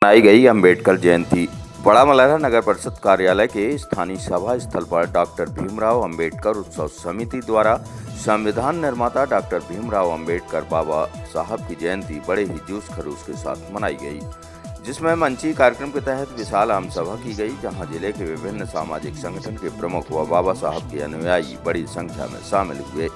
मनाई गई अंबेडकर जयंती। बड़ा मलहरा नगर परिषद कार्यालय के स्थानीय सभा स्थल पर डॉक्टर भीमराव अंबेडकर उत्सव समिति द्वारा संविधान निर्माता डॉक्टर भीमराव अंबेडकर बाबा साहब की जयंती बड़े ही जोश खरोश के साथ मनाई गई, जिसमें मंची कार्यक्रम के तहत विशाल आम सभा की गई, जहां जिले के विभिन्न सामाजिक संगठन के प्रमुख व बाबा साहब के अनुयायी बड़ी संख्या में शामिल हुए।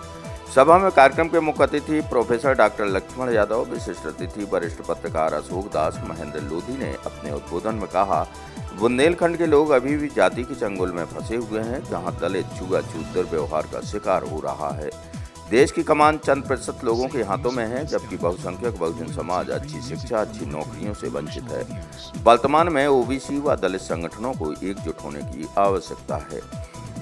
सभा में कार्यक्रम के मुख्य अतिथि प्रोफेसर डॉक्टर लक्ष्मण यादव, विशिष्ट अतिथि वरिष्ठ पत्रकार अशोक दास महेंद्र लोधी ने अपने उद्बोधन में कहा, बुंदेलखंड के लोग अभी भी जाति के चंगुल में फंसे हुए हैं, जहां दलित छुआछूत दुर्व्यवहार का शिकार हो रहा है। देश की कमान चंद प्रतिशत लोगों के हाथों में है, जबकि बहुसंख्यक बहुजन समाज अच्छी शिक्षा, अच्छी नौकरियों से वंचित है। वर्तमान में ओबीसी व दलित संगठनों को एकजुट होने की आवश्यकता है।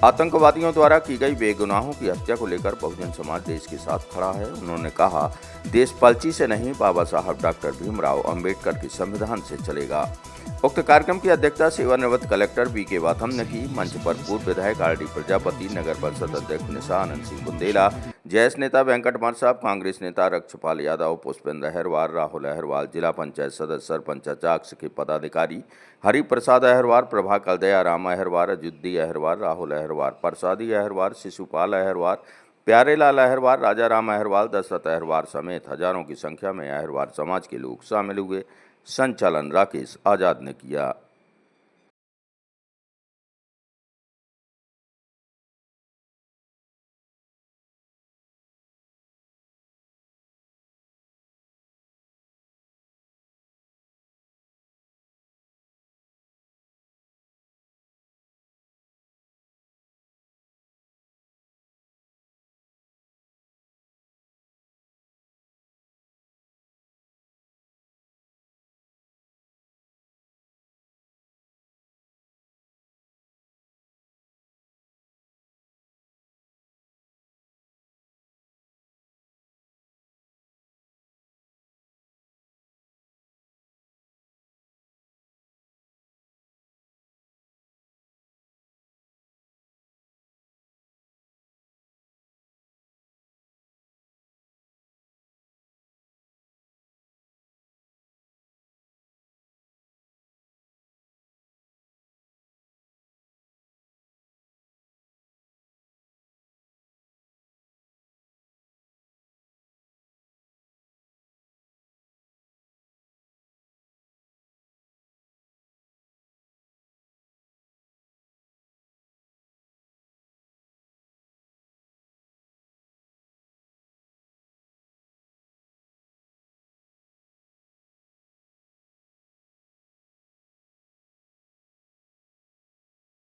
आतंकवादियों द्वारा की गई बेगुनाहों की हत्या को लेकर बहुजन समाज देश के साथ खड़ा है। उन्होंने कहा, देश पलची से नहीं, बाबा साहब डॉक्टर भीमराव अंबेडकर के संविधान से चलेगा। उक्त कार्यक्रम की अध्यक्षता सेवानिवृत्त कलेक्टर बीके वाथम ने की। मंच पर पूर्व विधायक आरडी प्रजापति, नगर परिषद अध्यक्ष निशा आनंद सिंह बुंदेला, जैस नेता वेंकट मर साहब, कांग्रेस नेता रक्षपाल यादव, पुष्पेंद्र अहरवार, राहुल अहरवाल, जिला पंचायत सदस्य सरपंच अचाक्ष के पदाधिकारी हरि प्रसाद अहरवार, प्रभाकर दयाराम अहरवार, अजुद्दी अहरवार, राहुल अहरवार, प्रसादी अहरवार, शिशुपाल अहरवार, प्यारेलाल अहरवार, राजा राम अहरवाल, दशरथ अहरवार समेत हजारों की संख्या में अहरवार समाज के लोग शामिल हुए। संचालन राकेश आजाद ने किया।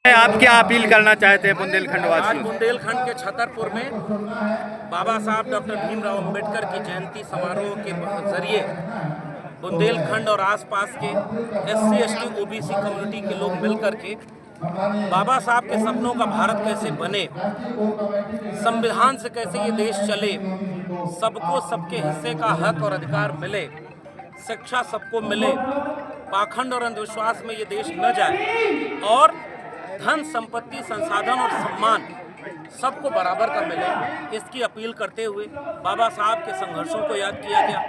आप क्या अपील करना चाहते हैं बुंदेलखंड आज वासियों? बुंदेलखंड के छतरपुर में बाबा साहब डॉक्टर भीमराव अंबेडकर की जयंती समारोह के जरिए बुंदेलखंड और आसपास के SC ST OBC कम्युनिटी के लोग मिलकर के बाबा साहब के सपनों का भारत कैसे बने, संविधान से कैसे ये देश चले, सबको सबके हिस्से का हक और अधिकार मिले, शिक्षा सबको मिले, पाखंड और अंधविश्वास में ये देश न जाए और धन संपत्ति संसाधन और सम्मान सबको बराबर का मिले, इसकी अपील करते हुए बाबा साहब के संघर्षों को याद किया गया,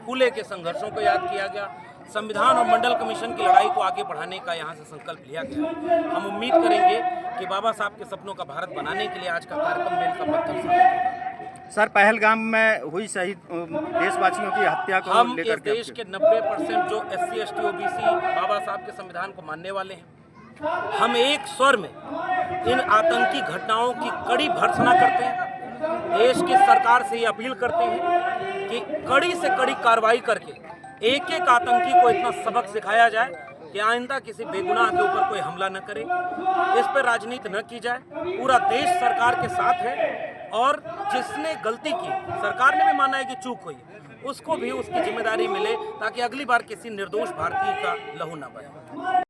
फूले के संघर्षों को याद किया गया, संविधान और मंडल कमीशन की लड़ाई को आगे बढ़ाने का यहाँ से संकल्प लिया गया। हम उम्मीद करेंगे कि बाबा साहब के सपनों का भारत बनाने के लिए आज का कार्यक्रम मेल का पत्थर साबित होगा। सर, पहलगाम में हुई शहीद देशवासियों की हत्या को हम लेकर इस देश के 90% जो SC ST OBC बाबा साहब के संविधान को मानने वाले हैं, हम एक स्वर में इन आतंकी घटनाओं की कड़ी भर्त्सना करते हैं। देश की सरकार से ये अपील करते हैं कि कड़ी से कड़ी कार्रवाई करके एक एक आतंकी को इतना सबक सिखाया जाए कि आइंदा किसी बेगुनाह के ऊपर कोई हमला न करे, इस पर राजनीति न की जाए। पूरा देश सरकार के साथ है और जिसने गलती की, सरकार ने भी माना है कि चूक हुई, उसको भी उसकी जिम्मेदारी मिले ताकि अगली बार किसी निर्दोष भारतीय का लहू न बहे।